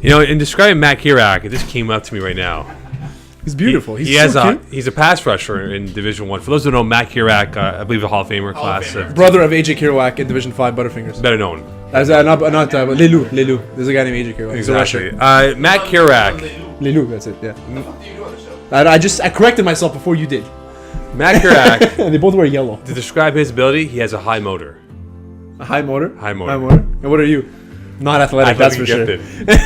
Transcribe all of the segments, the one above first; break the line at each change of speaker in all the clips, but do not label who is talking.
In describing Matt Kirak, it just came up to me right now.
He's beautiful.
He's a pass rusher in Division 1. For those who don't know, Matt Kirak, I believe a Hall of Famer class.
Brother of AJ Kerouac in Division 5 Butterfingers.
Better known.
Not Lelu. There's a guy named AJ Kerouac.
Exactly. Matt Kirak.
Lelu, that's it, yeah. I corrected myself before you did.
Matt Kirak.
They both wear yellow.
To describe his ability, he has a high motor.
A high motor?
High motor.
And what are you? Not athletic, that's for
gifted.
sure.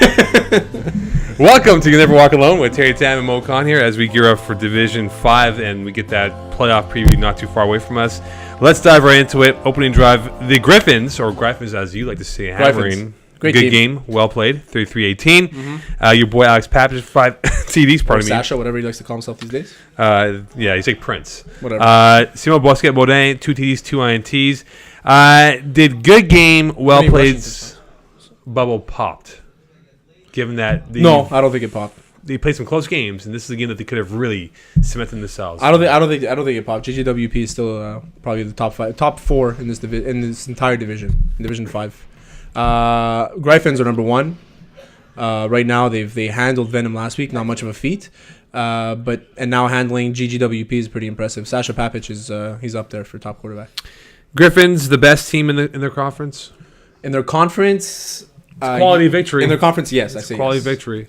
Welcome to You Never Walk Alone with Terry Tam and Mo Khan here as we gear up for Division 5 and we get that playoff preview not too far away from us. Let's dive right into it. Opening drive, the Griffins, or Griffins as you like to say, hammering.
Great
Good game. Well played. 33-18. Mm-hmm. Your boy Alex Pappas, 5 TDs, pardon me.
Sasha, whatever he likes to call himself these days.
Yeah, he's like Prince.
Whatever.
Simon Bosquet Baudin, 2 TDs, 2 INTs. Did good game, well played. Bubble popped. Given that
no, I don't think it popped.
They played some close games, and this is a game that they could have really cemented themselves.
I don't think it popped. Y.N.W.A is still probably the top 4 in this entire division, Division 5. Griffins are number 1. Right now they handled Venom last week, not much of a feat. But now handling GGWP is pretty impressive. Sasha Papic he's up there for top quarterback.
Griffins, the best team in their conference.
In their conference,
quality victory.
In their conference, yes, I say
quality
yes.
victory.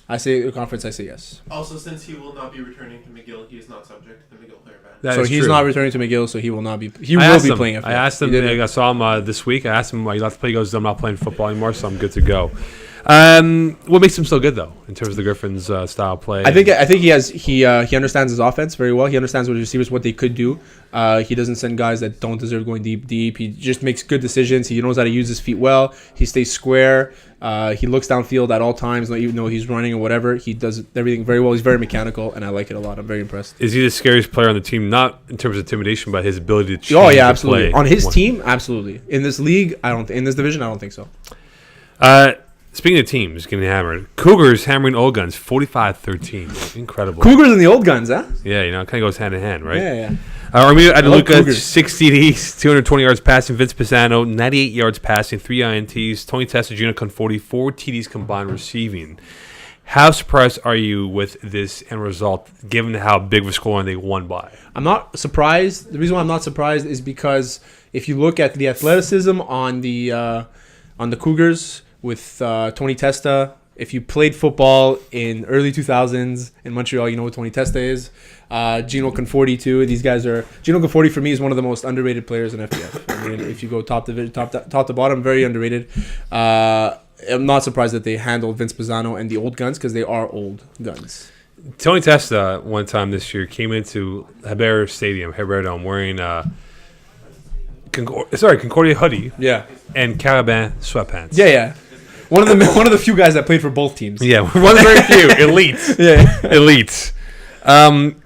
I say the conference. I say yes.
Also, since he will not be returning to McGill, he is not subject to the McGill player ban.
That
so
is
he's
true.
not returning to McGill, so he will not be. He will be playing.
I asked him. I saw him this week. I asked him why he left to play. He goes, "I'm not playing football anymore, so I'm good to go." What makes him so good though, in terms of the Griffins' style play?
I think he understands his offense very well. He understands what receivers what they could do. He doesn't send guys that don't deserve going deep. He just makes good decisions. He knows how to use his feet well. He stays square. He looks downfield at all times, even though he's running or whatever. He does everything very well. He's very mechanical, and I like it a lot. I'm very impressed.
Is he the scariest player on the team? Not in terms of intimidation, but his ability to change
absolutely.
play.
On his team, absolutely. In this league, in this division, I don't think so.
Speaking of teams getting hammered, Cougars hammering Old Guns 45-13. Incredible.
Cougars and the Old Guns, huh?
Yeah, it kind of goes hand in hand, right?
Yeah.
Armida Adeluca, 6 TDs, 220 yards passing. Vince Pisano, 98 yards passing, 3 INTs. Tony Testa, Junior Conforti, 4 TDs combined receiving. How surprised are you with this end result, given how big of a score they won by?
I'm not surprised. The reason why I'm not surprised is because if you look at the athleticism on the Cougars with Tony Testa, if you played football in early 2000s in Montreal, you know what Tony Testa is. Gino Conforti too. These guys are. Gino Conforti for me is one of the most underrated players in FPF. I mean, if you go top to bottom, very underrated. I'm not surprised that they handled Vince Pisano and the Old Guns because they are old guns.
Tony Testa one time this year came into Hebert Stadium, Hebert Dome, wearing Concordia hoodie, and Carabin sweatpants.
Yeah. One of the few guys that played for both teams.
Yeah, one of the very few elites.
Yeah,
elites.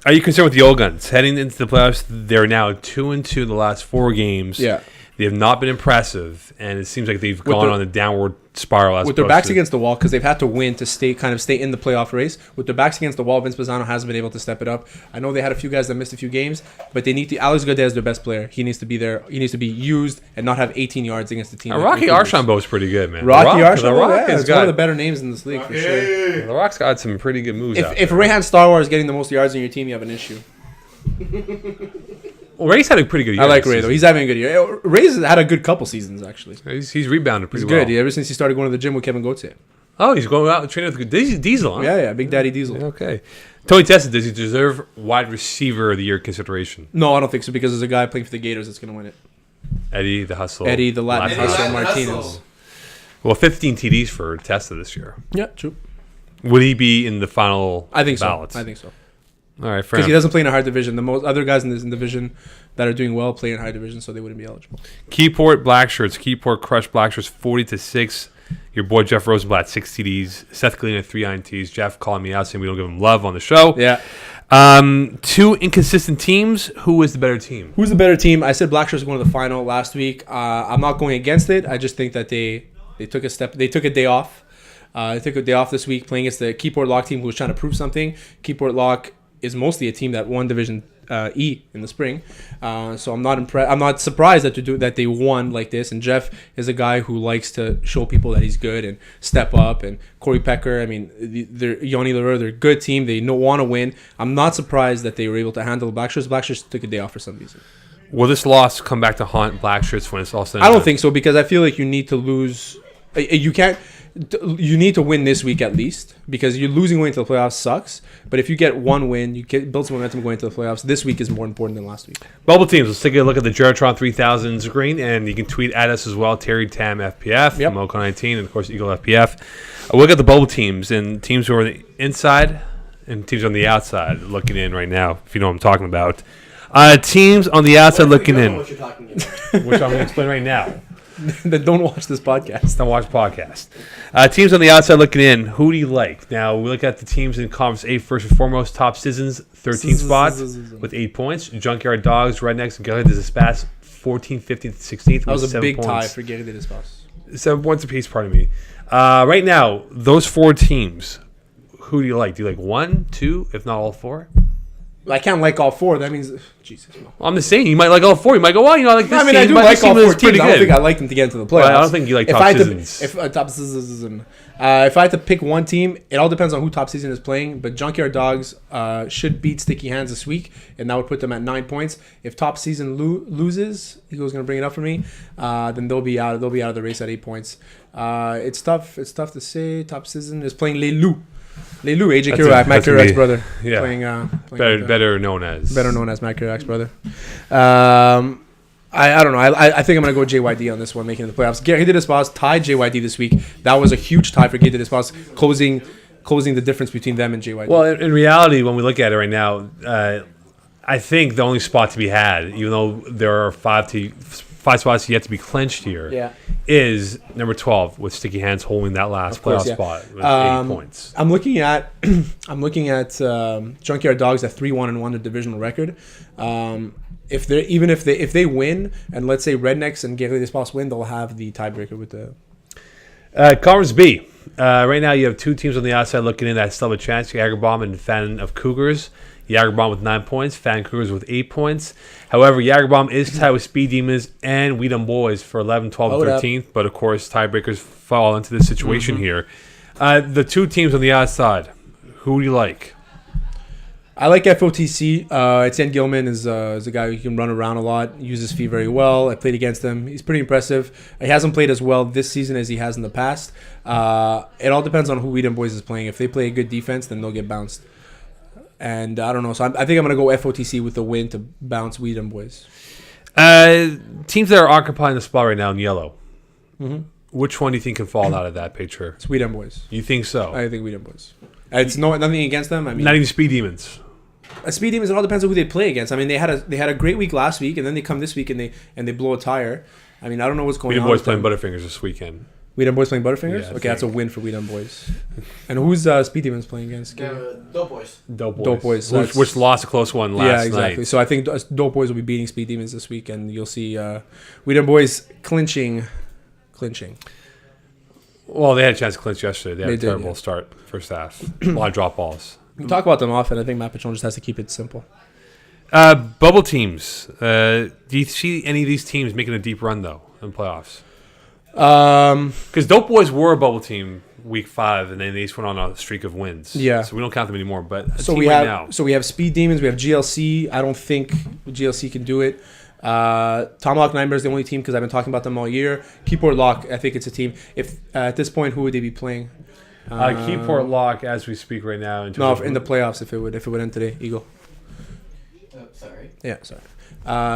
Are you concerned with the Old Guns heading into the playoffs? They're now 2-2 in the last 4 games.
Yeah,
they have not been impressive, and it seems like they've gone on a downward spiral.
With their backs against the wall, because they've had to win to stay in the playoff race. With their backs against the wall, Vince Pisano hasn't been able to step it up. I know they had a few guys that missed a few games, but they need to. Alex Godet is their best player. He needs to be there. He needs to be used and not have 18 yards against the team.
Rocky Archambault is pretty good, man.
Rocky Archambault is one of the better names in this league for sure.
The Rock's got some pretty good moves.
If Rayhan Starwar is getting the most yards in your team, you have an issue.
Well, Ray's had a pretty good year.
I like Ray, though. He's having a good year. Ray's had a good couple seasons, actually.
He's rebounded pretty well.
He's good. Ever since he started going to the gym with Kevin Gauthier.
Oh, he's going out and training with Diesel, huh?
Yeah, Big Daddy Diesel.
Okay. Tony Testa, does he deserve wide receiver of the year consideration?
No, I don't think so, because there's a guy playing for the Gators that's going to win it.
Eddie, the Hustle.
Eddie, the Latin Hustle Martinez.
Well, 15 TDs for Testa this year.
Yeah, true.
Would he be in the final ballots?
I think so.
All right,
because he doesn't play in a hard division. The most other guys in this division that are doing well play in high division, so they wouldn't be eligible.
Keyport Blackshirts. Keyport crushed Blackshirts 40-6. Your boy Jeff Rosenblatt 6 TDs. Seth Galena 3 INTs. Jeff calling me out saying we don't give him love on the show.
Yeah.
2 inconsistent teams. Who is the better team?
Who's the better team? I said Blackshirts going to the final last week. I'm not going against it. I just think that they took a step. They took a day off. They took a day off this week playing against the Keyport Lock team who was trying to prove something. Keyport Lock is mostly a team that won Division E in the spring. So I'm not impressed. I'm not surprised that they won like this. And Jeff is a guy who likes to show people that he's good and step up. And Corey Pecker, I mean, they're Y.N.W.A, they're a good team. They want to win. I'm not surprised that they were able to handle the Blackshirts. Blackshirts took a day off for some reason.
Will this loss come back to haunt Blackshirts when it's all said and
I don't
done?
think so, because I feel like you need to lose. You can't. You need to win this week at least, because you're losing going into the playoffs sucks. But if you get one win, you can build some momentum going into the playoffs. This week is more important than last week.
Bubble teams. Let's take a look at the Geratron 3000 screen, and you can tweet at us as well. Terry Tam FPF,
Yep.
Moco 19, and of course Eagle FPF. We'll look at the bubble teams and teams who are on the inside and teams on the outside looking in right now. If you know what I'm talking about. Teams on the outside looking in,
What you're talking about.
which I'm going to explain right now.
Then don't watch this podcast.
Don't watch podcast. Teams on the outside looking in. Who do you like? Now we look at the teams in Conference A first and foremost. Top Citizens, 13th spot with 8 points. Junkyard Dogs, Rednecks, and Gallagher Despas, 14th, 15th, 16th.
That was
with
a
7
big
points.
tie for Gary de Despas.
7 points apiece, pardon me. Right now, those 4 teams, who do you like? Do you like 1, 2, if not all 4?
I can't like all 4. That means Jesus. No.
I'm just saying, you might like all 4. You might go, well, I like this
I mean,
team.
I do
but
like
this
all
team
4
is pretty
teams. I don't
good.
think I like them to get into the playoffs.
Well, I don't think you like
if
Top
I had
Citizens.
Top Citizens. If I had to pick one team, it all depends on who Top Season is playing. But Junkyard Dogs should beat Sticky Hands this week, and that would put them at 9 points. If Top Season loses, Eagle's going to bring it up for me. Then they'll be out. They'll be out of the race at 8 points. It's tough. It's tough to say. Top Season is playing Les Loups. Les Loups, AJ Kerouac, Matt Kerouac's brother.
Yeah.
Playing
Better known as.
better known as Matt Kerouac's brother. I don't know. I think I'm going to go JYD on this one, making the playoffs. Gary de Despas tied JYD this week. That was a huge tie for Gary de Despas, closing the difference between them and JYD.
Well, in reality, when we look at it right now, I think the only spot to be had, even though there are 5 spots yet to be clinched here, is number 12 with Sticky Hands holding that last playoff spot with 8 points.
I'm looking at Junkyard Dogs at 3-1-1 the divisional record. If they win, and let's say Rednecks and Gary de Despas win, they'll have the tiebreaker with the.
Conference B. Right now, you have 2 teams on the outside looking in that still have a chance. Jagerbomb and Fan of Cougars. Jagerbomb with 9 points. Fan Cougars with 8 points. However, Jagerbomb is tied with Speed Demons and Y.N.W.A for 11, 12, and 13th. But, of course, tiebreakers fall into this situation here. The 2 teams on the outside, who do you like?
I like FOTC. Etienne Gilman is a guy who can run around a lot, uses feet very well. I played against him. He's pretty impressive. He hasn't played as well this season as he has in the past. It all depends on who Y.N.W.A is playing. If they play a good defense, then they'll get bounced. And I don't know. So I think I'm going to go FOTC with the win to bounce Y.N.W.A.
Teams that are occupying the spot right now in yellow. Which one do you think can fall out of that picture?
It's Y.N.W.A.
You think so?
I think Y.N.W.A. It's nothing against them. I mean,
Not even Speed Demons.
Speed Demons. It all depends on who they play against. I mean, they had a great week last week, and then they come this week and they blow a tire. I mean, I don't know what's going on.
Y.N.W.A playing Butterfingers this weekend.
Y.N.W.A playing Butterfingers.
Yeah,
Okay, that's a win for Y.N.W.A. And who's Speed Demons playing against?
Dope Boys.
Dope Boys.
So
Which lost a close one last
yeah, exactly.
night.
So I think Dope Boys will be beating Speed Demons this week, and you'll see Y.N.W.A clinching.
Well, they had a chance to clinch yesterday. They had
They
a
did,
terrible
yeah.
start first half. A lot of drop balls.
We can talk about them often. I think Matt Patron just has to keep it simple.
Bubble teams. Do you see any of these teams making a deep run, though, in playoffs? Because Dope Boys were a bubble team week 5, and then they just went on a streak of wins.
Yeah.
So we don't count them anymore. But
So we have Speed Demons. We have GLC. I don't think GLC can do it. Tomahawk Nightmare is the only team because I've been talking about them all year. Keyboard Lock, I think it's a team. If at this point, who would they be playing?
Keyport Lock as we speak right now. In
the playoffs, if it would end today, Eagle.
Sorry.
Yeah, sorry.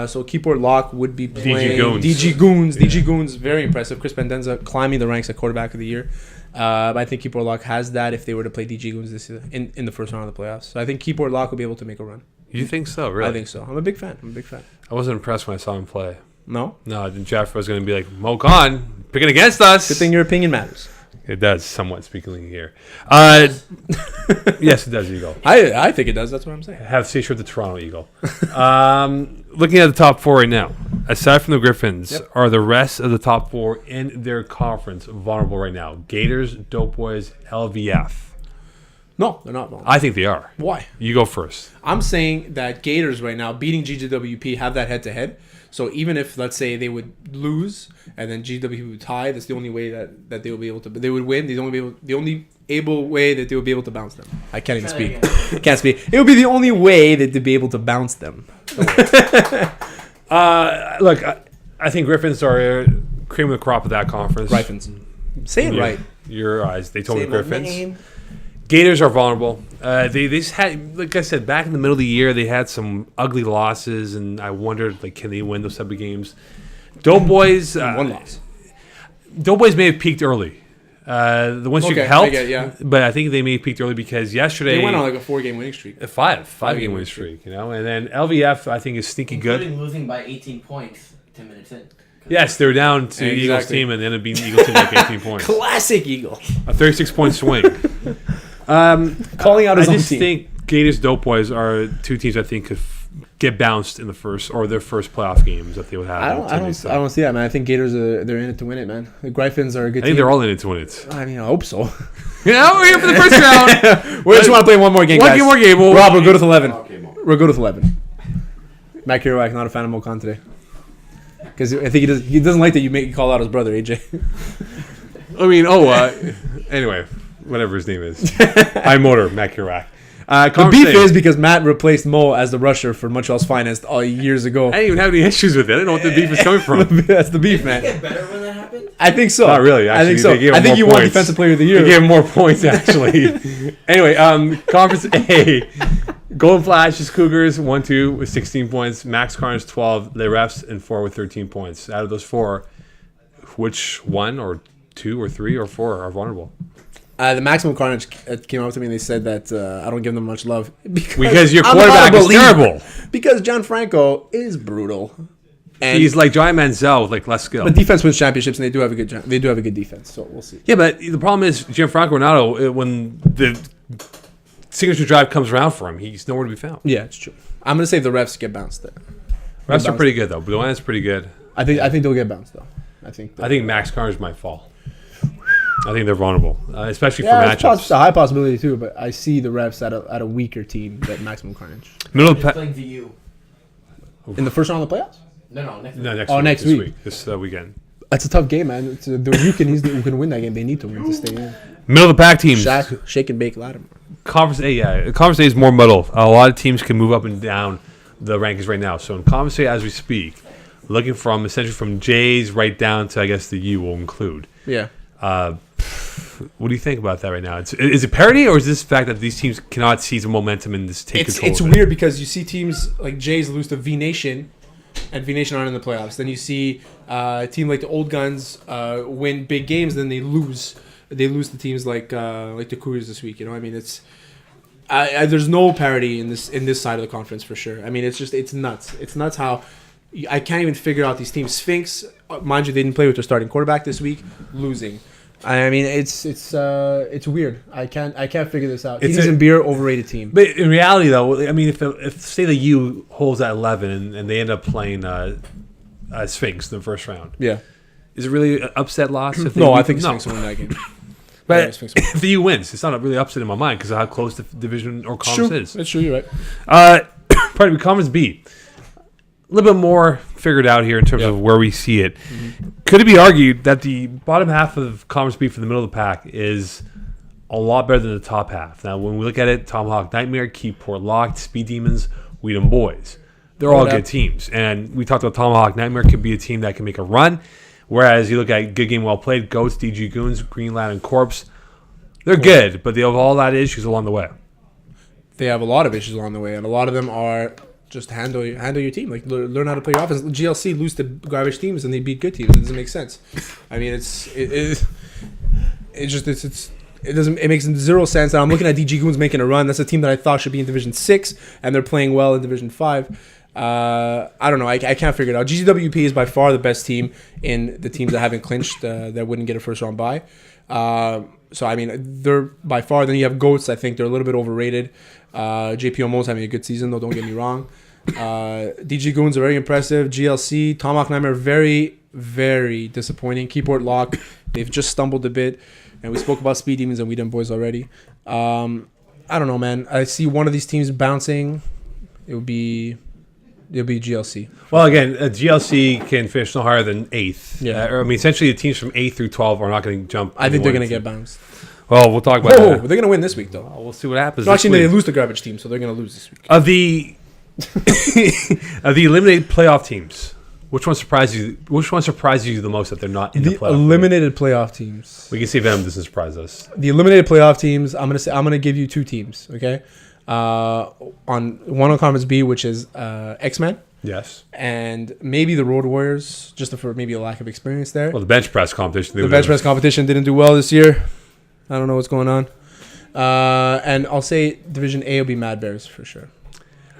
So Keyboard Lock would be playing
DG
Goons.
Yeah.
DG Goons, very impressive. Chris Pendenza climbing the ranks at quarterback of the year. But I think Keyboard Lock has that if they were to play DG Goons this year in the first round of the playoffs. So I think Keyboard Lock will be able to make a run.
You think so? Really?
I think so. I'm a big fan.
I wasn't impressed when I saw him play.
No?
No, then Jeff was going to be like, Mo Khan, picking against us.
Good thing your opinion matters.
It does, somewhat speaking here. Yes, it does, Eagle.
I think it does. That's what I'm saying.
Have C-shirt the Toronto Eagle. Looking at the top 4 right now, aside from the Griffins, are the rest of the top 4 in their conference vulnerable right now? Gators, Dope Boys, LVF.
No, they're not vulnerable.
I think they are.
Why?
You go first.
I'm saying that Gators right now beating GWP have that head-to-head. So even if, let's say, they would lose and then GWP would tie, that's the only way that they will be able to. They would win. The only able way that they would be able to bounce them. I can't even speak. Can't speak. It would be the only way that they'd be able to bounce them.
Look, I think Griffins are cream of the crop of that conference.
Griffins. Say it right.
Your eyes. They told
Say
me
my
Griffins.
name.
Gators are vulnerable. They just had, like I said, back in the middle of the year, they had some ugly losses, and I wondered, like, can they win those type of games? Doughboys,
One loss.
Doughboys may have peaked early. The win streak
Okay,
helped,
I get it, yeah.
but I think they may have peaked early because yesterday
They went on like a 4-game winning streak.
a five-game win streak, you know, and then LVF I think is sneaky good.
Including losing by 18 points 10 minutes in.
Yes, they're down to
Exactly.
Eagles team and they ended up beating the Eagles team like 18 points.
Classic Eagle.
A 36-point swing.
Calling out his
I
own
just
team.
think Gators Doughboys are two teams I think could get bounced in the first or their first playoff games that they would have.
I don't see that, man. I think Gators they're in it to win it, man. The Griffins are a good
I think
team.
they're all in it to win it.
I mean, I hope so.
Yeah, we're here for the first round.
We just want to play one more game, guys.
One more game.
Rob, we'll go to 11.
Okay, Mo.
We'll go to 11. Matt Y.N.W.A, not a fan of Mokan today. Because I think he doesn't like that you call out his brother, AJ.
I mean, anyway, whatever his name is. I'm Motor, Matt Kirak.
The beef is because Matt replaced Mo as the rusher for Montreal's finest years ago.
I didn't even have any issues with it. I don't know what the beef is coming from.
That's the beef,
Did it
man.
get better when that happened?
I think so.
Not really,
I think
actually.
so.
They gave him
I think
more
you won
points.
Defensive Player of the
They
Year.
gave him more points, actually. Anyway, Conference A. Golden Flashes, Cougars, 1-2 with 16 points. Max Carnage, 12. Les Refs, and 4 with 13 points. Out of those 4, which 1 or 2 or 3 or 4 are vulnerable?
The Maximum Carnage came up to me and they said that I don't give them much love.
Because your
I'm not a
quarterback is
believer.
terrible.
Because Gianfranco is brutal. And
He's like Johnny Manziel with like less skill.
but defense wins championships and they do have a good defense. So we'll see.
Yeah, but the problem is Gianfranco Ronaldo, when the signature drive comes around for him, he's nowhere to be found.
Yeah, it's true. I'm gonna say the refs get bounced there.
Refs are pretty good though. Bouin's pretty good.
I think they'll get bounced though. I think
Max Carnage might fall. I think they're vulnerable, especially for
yeah,
matchups.
it's a high possibility too. But I see the refs at a weaker team than Maximum Carnage
Middle of
They're
the
playing VU.
in the first round of the playoffs.
No, next
no,
week.
next
Oh,
week,
next
this
week.
This weekend.
That's a tough game, man. He's the who can win that game. They need to win to stay in.
Middle of the pack teams.
Shaq, shake and bake Latimer.
Conference A, yeah. Conference A is more muddled. A lot of teams can move up and down the rankings right now. So in Conference A, as we speak, looking from essentially from J's right down to I guess the U will include.
Yeah.
What do you think about that right now? Is it parity or is this the fact that these teams cannot seize the momentum and just take control?
It's
of it?
weird because you see teams like Jays lose to V Nation, and V Nation aren't in the playoffs. Then you see a team like the Old Guns win big games, then they lose. They lose to teams like the Cougars this week. You know, I mean, it's there's no parity in this side of the conference for sure. I mean, it's nuts. It's nuts how I can't even figure out these teams. Sphinx, mind you, they didn't play with their starting quarterback this week, losing. I mean, it's weird. I can't figure this out.
It's
Eaties and beer overrated team.
But in reality, though, I mean, if say the U holds at 11 and they end up playing Sphinx in the first round,
Yeah.
is it really an upset loss? If they
No, I
beat-
think
no.
Sphinx will win that game.
But
Yeah, Sphinx will win.
if the U wins, it's not a really upset in my mind because of how close the division or conference is.
That's true. You're right.
Pardon me, Conference B. A little bit more figured out here in terms
Yeah.
of where we see it. Could it be argued that the bottom half of Conference B from the middle of the pack is a lot better than the top half? Now, when we look at it, Tomahawk Nightmare, Keyport Locked, Speed Demons, Weedham Boys. They're all
Yeah.
good teams. And we talked about Tomahawk Nightmare could be a team that can make a run. Whereas you look at Good Game Well Played, Goats, DG Goons, Greenland, and Corpse. They're good, but they have all that issues along the way.
They have a lot of issues along the way, and a lot of them are just handle your team. Like learn how to play your offense. GLC lose to garbage teams and they beat good teams. It doesn't make sense. I mean, it makes zero sense. And I'm looking at DG Goons making a run. That's a team that I thought should be in Division 6, and they're playing well in Division 5. I don't know. I can't figure it out. GWP is by far the best team in the teams that haven't clinched that wouldn't get a first round bye. So I mean, they're by far. Then you have Goats. I think they're a little bit overrated. JP Omo's having a good season though. Don't get me wrong. DG Goons are very impressive. GLC, Tomahawk Nightmare, very, very disappointing. Keyport Lock, they've just stumbled a bit. And we spoke about Speed Demons and We Done Boys already. I don't know, man. I see one of these teams bouncing. It'll be GLC.
Well, again, GLC can finish no higher than 8th.
Yeah.
I mean, essentially, the teams from 8th through 12 are not going to jump.
I think they're going to get bounced.
Well, we'll talk about
Oh,
that.
they're going to win this week, though.
We'll see what happens.
No,
this
actually, they
week.
lose the garbage team, so they're going to lose this week.
Of the of the eliminated playoff teams, which one surprises you? Which one surprises you the most that they're not in the
The
playoff?
eliminated playoff teams.
We can see if Venom doesn't surprise us.
The eliminated playoff teams. I'm gonna give you 2 teams. Okay, on Conference B, which is X-Men,
Yes.
and maybe the Road Warriors, just for maybe a lack of experience there.
Well, the bench press competition.
The bench press competition didn't do well this year. I don't know what's going on. And I'll say Division A will be Mad Bears for sure.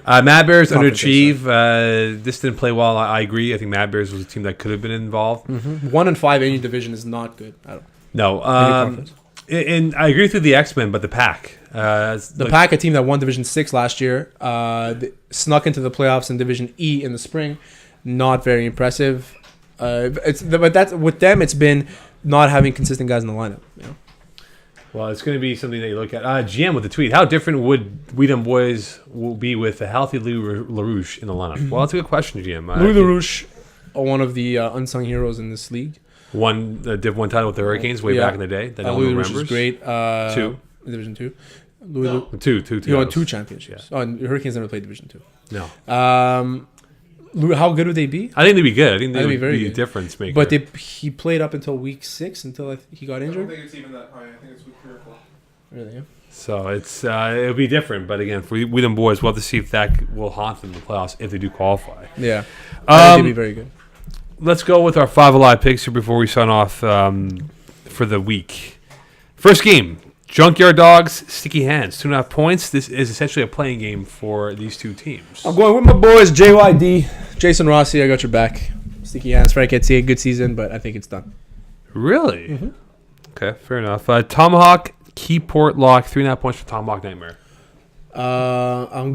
Mad Bears
Conference,
underachieve. This didn't play well. I agree. I think Mad Bears was a team that could have been involved.
1-5 in your division is not good. I don't.
No.
conference.
And I agree with the X-Men, but the Pack.
The Pack, a team that won Division 6 last year, snuck into the playoffs in Division E in the spring. Not very impressive. But that's with them. It's been not having consistent guys in the lineup. You know?
Well, it's going to be something that you look at. GM with the tweet. How different would Y.N.W.A will be with a healthy Louis LaRouche in the lineup? Well, that's a good question, GM.
Louis LaRouche, one of the unsung heroes in this league.
Won Div 1 title with the Hurricanes way back in the day. That no one
Louis LaRouche
remembers.
is great.
2.
Division 2.
Two.
He won
titles.
2 championships. Oh, and the Hurricanes never played Division 2.
No.
How good would they be?
I think they'd be good. I think
They'd
they'd
be
be
very
a
good.
difference maker.
But he played up until week 6 until he got
I don't
injured.
think it's even that high. I think it's week 3 or 4.
Really? Yeah.
So it'll be different. But again, for Y.N.W.A, we'll have to see if that will haunt them in the playoffs if they do qualify.
Yeah. I think they'd be very good.
Let's go with our 5 Alive picks here before we sign off for the week. First game, Junkyard Dogs, Sticky Hands, 2.5 points. This is essentially a playing game for these two teams.
I'm going with my boys, JYD, Jason Rossi. I got your back. Sticky Hands, Frank Etsy, a good season, but I think it's done.
Really?
Mm-hmm.
Okay, fair enough. Tomahawk, Keyport Lock, 3.5 points for Tomahawk Nightmare.
I'm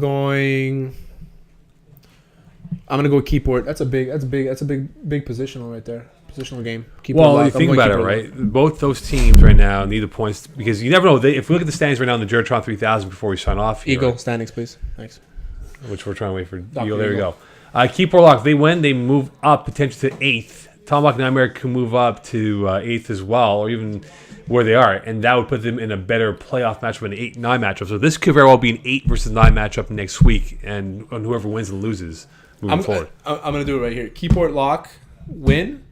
gonna go Keyport. That's a big positional right there. Positional game. Keyport
Well,
Lock.
you
I'm
think
going
about it,
Keyport
right?
Lock.
Both those teams right now need the points because you never know. If we look at the standings right now in the Juratron 3000 before we sign off here,
Eagle standings, please. Thanks.
which we're trying to wait for.
Dr.
Eagle, there we
Eagle.
go. Keyport Lock, they win, they move up potentially to 8th. Tomahawk Nightmare can move up to 8th as well, or even where they are, and that would put them in a better playoff matchup, an 8-9 matchup. So this could very well be an 8 versus 9 matchup next week, and whoever wins and loses moving forward.
I'm going to do it right here. Keyport Lock, win,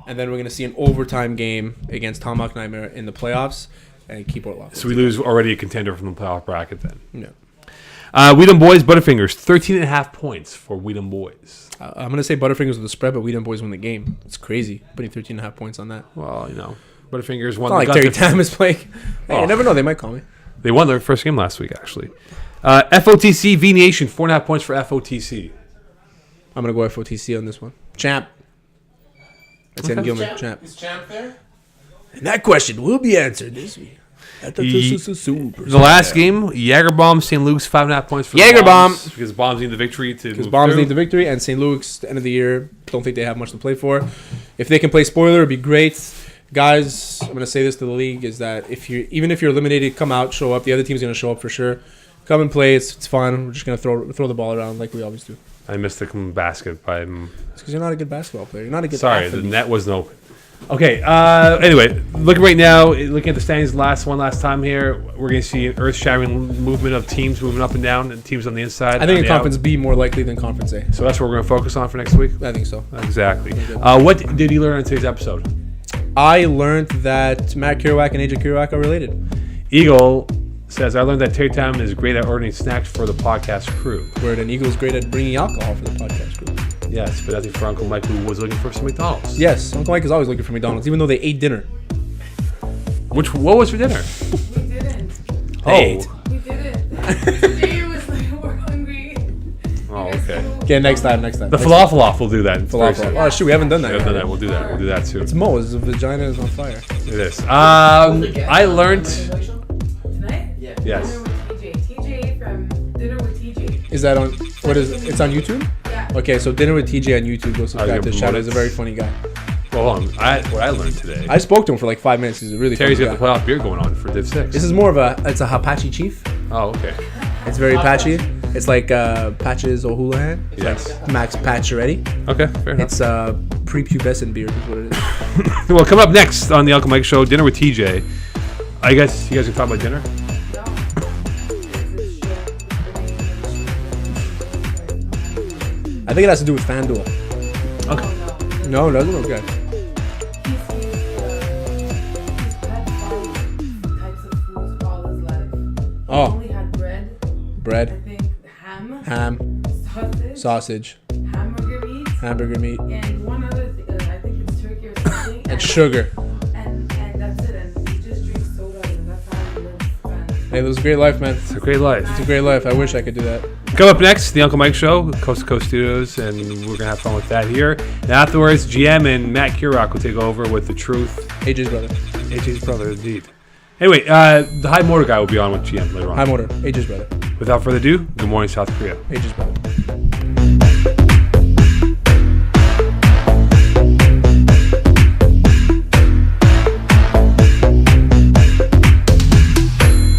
and then we're going to see an overtime game against Tomahawk Nightmare in the playoffs, and Keyport Lock.
So we lose already a contender from the playoff bracket then.
Yeah.
Y.N.W.A, Butterfingers, 13.5 points for Y.N.W.A.
I'm going to say Butterfingers with the spread, but Y.N.W.A win the game. It's crazy. Putting 13.5 points on that.
Well, Butterfingers
It's
won.
not like Terry Tam is playing. Hey,
Oh.
you never know. They might call me.
They won their first game last week, actually. FOTC, V Nation, 4.5 points for FOTC.
I'm going to go FOTC on this one. Champ. That's Ian Gilman. Champ.
Is Champ there?
And that question will be answered this week.
The last game, Jagerbomb, St. Luke's, 5.5 points for the
Jagerbomb.
Bombs, because Bombs need the victory to
Because
move
Bombs
through.
need the victory, and St. Luke's, the end of the year, don't think they have much to play for. If they can play spoiler, it'd be great. Guys, I'm going to say this to the league, is that even if you're eliminated, come out, show up. The other team's going to show up for sure. Come and play. It's fun. We're just going to throw the ball around like we always do.
I missed the basket by.
It's because you're not a good basketball player. You're not a good
Sorry,
athlete.
the net wasn't open. Okay. Anyway, looking right now, looking at the standings, last time here, we're going to see an earth-shattering movement of teams moving up and down, and teams on the inside.
I think
on
in
the
Conference B more likely than Conference A.
So that's what we're going to focus on for next week.
I think so.
Exactly. What did you learn on today's episode?
I learned that Matt Kerouac and AJ Kerouac are related.
Eagle says, I learned that Terry Tam is great at ordering snacks for the podcast crew.
Where an Eagle's great at bringing alcohol for the podcast group.
Yes, but I think for Uncle Mike, who was looking for some McDonald's.
Yes, Uncle Mike is always looking for McDonald's, even though they ate dinner.
What was for dinner?
We didn't.
Oh.
We didn't. Today was like, we're hungry.
Oh, okay.
Okay, next time.
The
Next
falafel off will do that.
falafel. Oh, shoot, we haven't done that
Yeah,
yet.
done that. We'll do that. We'll do that too.
It's Mo's. The vagina is on fire.
It is. I learned.
Tonight?
Yeah.
Yes.
Dinner with TJ. TJ from Dinner with TJ.
Is that on? What is? It's on YouTube.
Yeah.
Okay, so Dinner with TJ on YouTube. Go subscribe
you're
to his channel.
promoted.
He's a very funny guy.
Well, hold on. What I learned today.
I spoke to him for like 5 minutes. He's a really
Terry's
funny
got
guy.
the playoff beer going on for Div 6.
This is more of it's a Apache Chief.
Oh, okay.
It's very patchy. It's like Patches O'Houlihan. It's
Yes.
like Max Pacioretty.
Okay, fair enough.
It's prepubescent beard is what it is.
Well, coming up next on the Uncle Mike Show, dinner with TJ. I guess you guys can talk about dinner.
I think it has to do with FanDuel.
Okay.
No, it doesn't? Okay.
He's had 5 types of foods all his life. He
Oh.
only had bread, I
Bread,
think
ham,
sausage,
sausage,
hamburger meat,
hamburger meat,
and one other thing. I think it's turkey or something.
and sugar.
And that's it. And he just drinks soda, and that's how he lives.
Hey, it was a great life, man.
It's a great life.
It's a great life. I wish I could do that.
Coming up next, the Uncle Mike Show, Coast to Coast Studios, and we're gonna have fun with that here. And afterwards, GM and Matt Kurok will take over with the Truth.
AJ's brother.
AJ's brother, indeed. Anyway, the High Motor guy will be on with GM later on.
High motor. AJ's brother.
Without further ado, good morning, South Korea.
AJ's brother.